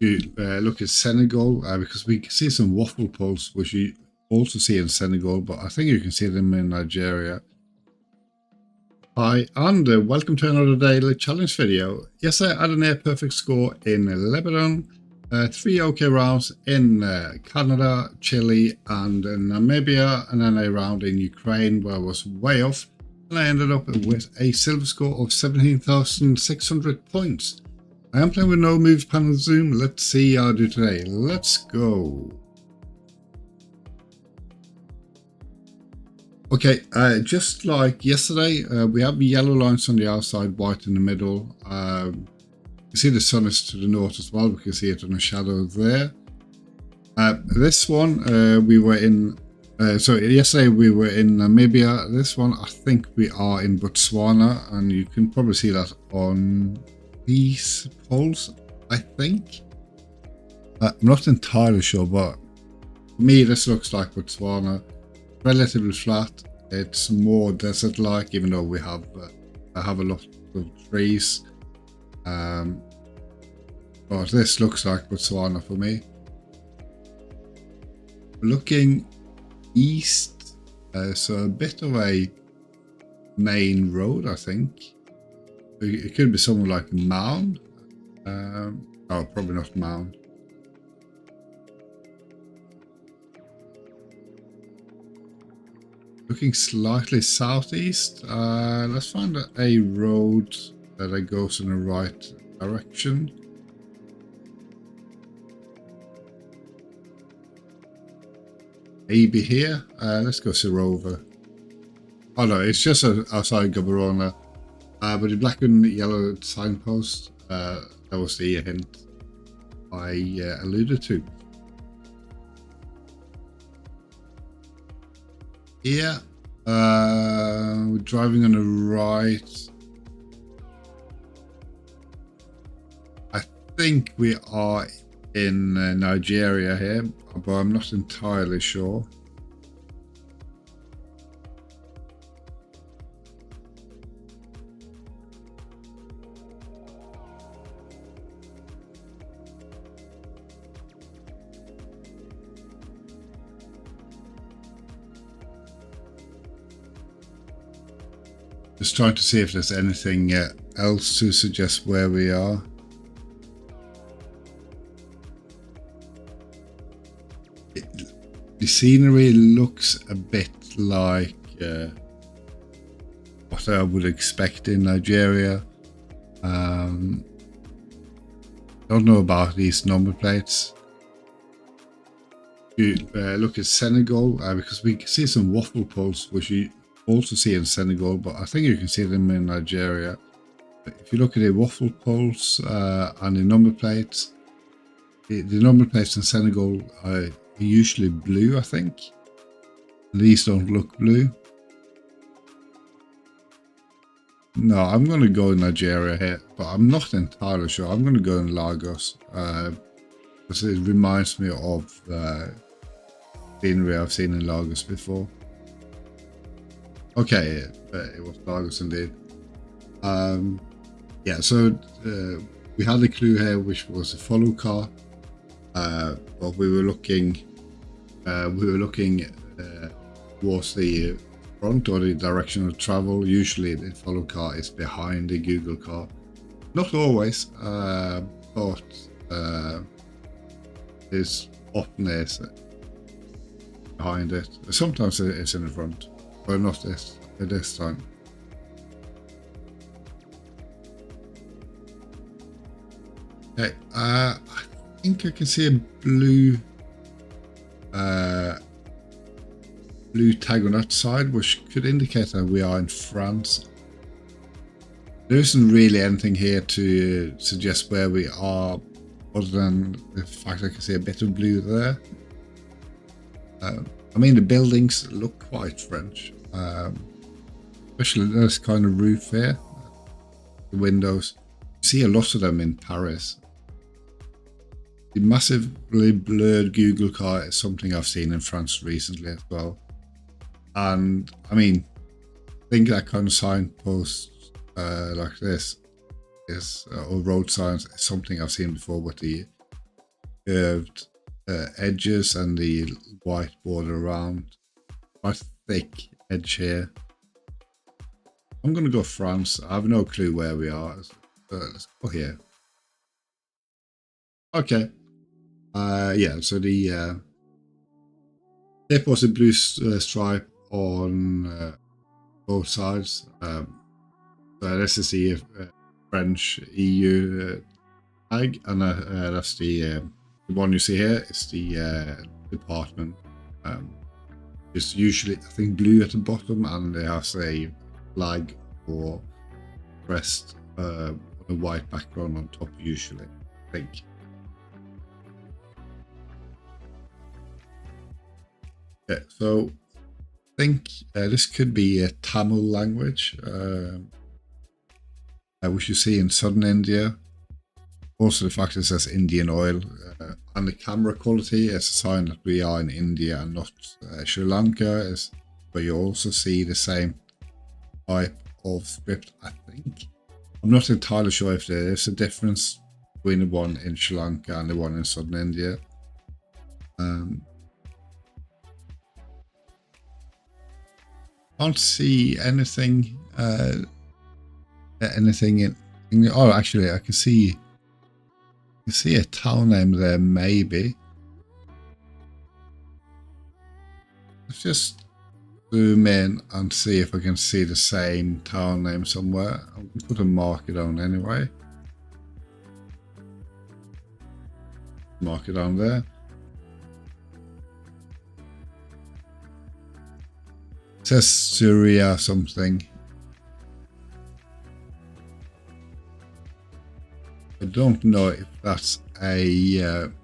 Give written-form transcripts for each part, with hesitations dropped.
You look at Senegal because we can see some waffle poles, which you also see in Senegal, but I think you can see them in Nigeria. Hi, and welcome to another daily challenge video. Yes, I had a near perfect score in Lebanon, 3 OK rounds in Canada, Chile, and Namibia, and then a round in Ukraine where I was way off, and I ended up with a silver score of 17,600 points. I am playing with no moves panel zoom. Let's see how I do today. Let's go. Okay, just like yesterday, we have yellow lines on the outside, white in the middle. You see the sun is to the north as well. We can see it in the shadow there. This one, we were in... yesterday we were in Namibia. This one, I think we are in Botswana, and you can probably see that on these poles, I think. I'm not entirely sure, but for me this looks like Botswana. Relatively flat. It's more desert-like, even though we have I have a lot of trees. But this looks like Botswana for me. Looking east, so a bit of a main road, I think. It could be somewhere like Mound. Oh, probably not Mound. Looking slightly southeast. Let's find a road that goes in the right direction. Maybe here. Let's go Sirova. Oh no, it's just outside Gaborone. But the black and yellow signpost, that was the hint I alluded to. Here, we're driving on the right. I think we are in Nigeria here, but I'm not entirely sure. Just trying to see if there's anything else to suggest where we are. The scenery looks a bit like what I would expect in Nigeria. Don't know about these number plates. You look at Senegal because we can see some waffle poles, which you also see in Senegal, but I think you can see them in Nigeria. If you look at the waffle poles and the number plates, the number plates in Senegal are usually blue, I think. These don't look blue. No, I'm going to go in Nigeria here, but I'm not entirely sure. I'm going to go in Lagos because it reminds me of scenery I've seen in Lagos before. Okay, it was Lagos indeed. Yeah, so we had a clue here, which was a follow car, but we were looking towards the front or the direction of travel. Usually, the follow car is behind the Google car. Not always, but it's often is behind it. Sometimes it's in the front. But not this time. Okay, I think I can see a blue tag on that side, which could indicate that we are in France. There isn't really anything here to suggest where we are, other than the fact I can see a bit of blue there. I mean, the buildings look quite French. Especially this kind of roof here, the windows. You see a lot of them in Paris. The massively blurred Google car is something I've seen in France recently as well. And I mean, I think that kind of signpost like this is, or road signs, is something I've seen before with the curved edges and the white border around. Quite thick edge here. I'm going to go France. I have no clue where we are. Let's go here. Okay. Yeah, so the tip was a blue stripe on both sides. So this is the French EU tag, and that's the one you see here is the department. It's usually, I think, blue at the bottom, and it has a flag or crest on a white background on top usually, I think. Yeah, so I think this could be a Tamil language, which you see in southern India. Also, the fact it says Indian oil and the camera quality is a sign that we are in India and not Sri Lanka, is where you also see the same type of script, I think. I'm not entirely sure if there is a difference between the one in Sri Lanka and the one in southern India. Can't see anything. Anything in. Oh, actually, I can see. You see a town name there, maybe. Let's just zoom in and see if I can see the same town name somewhere. I'll put a marker down anyway. Mark it down there. It says Syria something. I don't know if that's a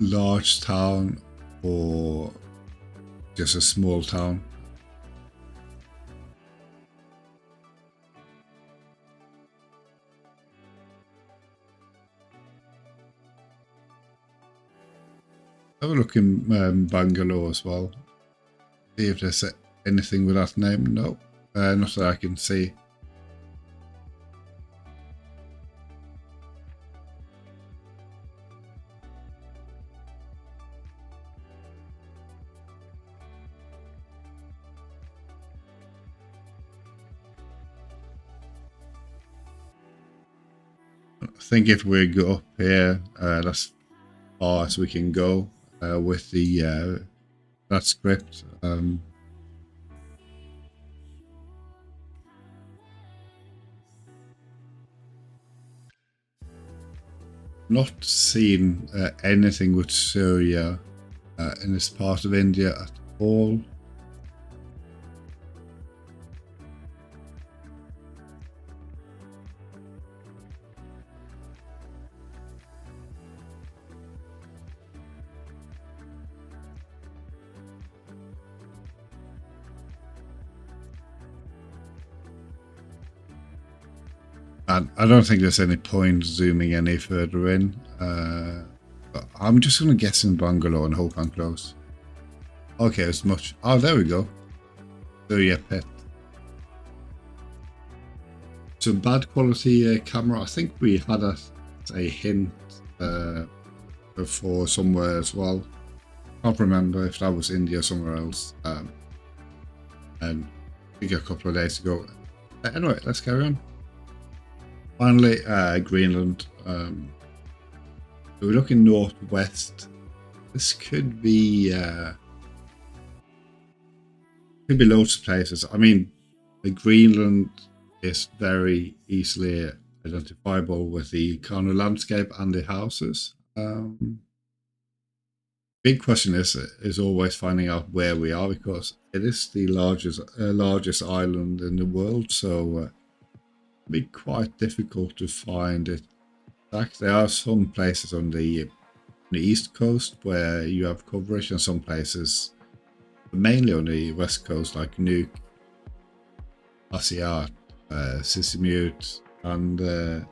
large town or just a small town. Have a look in Bangalore as well. See if there's anything with that name. No. Not that I can see. I think if we go up here, that's as far as we can go with the that script. Not seen anything with Syria in this part of India at all. And I don't think there's any point zooming any further in. But I'm just going to guess in Bangalore and hope I'm close. Okay, it's much. Oh, there we go. Syria pit. So bad quality camera. I think we had a hint before somewhere as well. Can't remember if that was India or somewhere else. And I think a couple of days ago. Anyway, let's carry on. Finally, Greenland. We're looking northwest. This could be loads of places. I mean, Greenland is very easily identifiable with the kind of landscape and the houses. Big question is always finding out where we are, because it is the largest island in the world, so it'd be quite difficult to find it. In fact, there are some places on the east coast where you have coverage, and some places mainly on the west coast, like Nuuk, Asiat, Sissimute, and some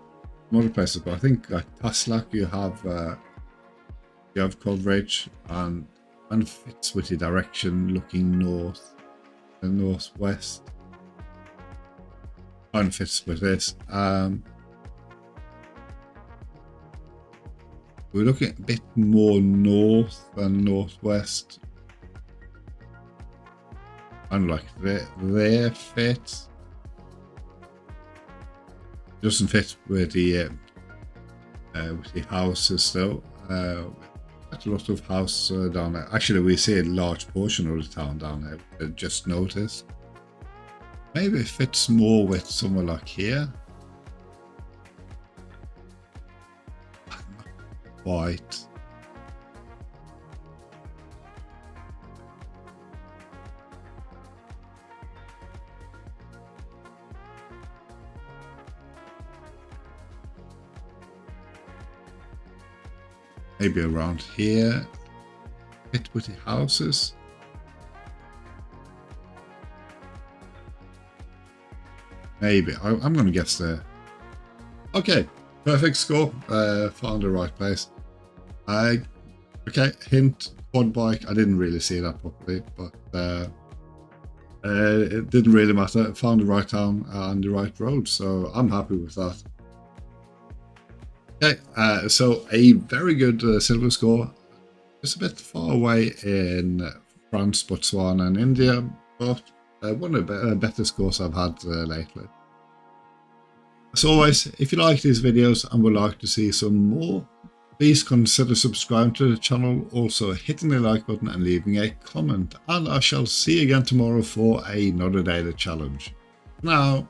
other places. But I think like Taslak, you have coverage, and fits with the direction looking north and northwest. And fits with this. We're looking a bit more north than northwest. And like their fit doesn't fit with the houses though. Quite a lot of houses down there. Actually, we see a large portion of the town down there. I just noticed. Maybe it fits more with somewhere like here. Not quite. Maybe around here. Fit with the houses. Maybe. I'm going to guess there. Okay. Perfect score. Found the right place. Okay. Hint. Quad bike. I didn't really see that properly, but it didn't really matter. Found the right town and the right road, so I'm happy with that. Okay, so a very good silver score. Just a bit far away in France, Botswana, and India, but one of the better scores I've had lately. As always, if you like these videos and would like to see some more, please consider subscribing to the channel, also hitting the like button and leaving a comment. And I shall see you again tomorrow for another daily challenge. Now.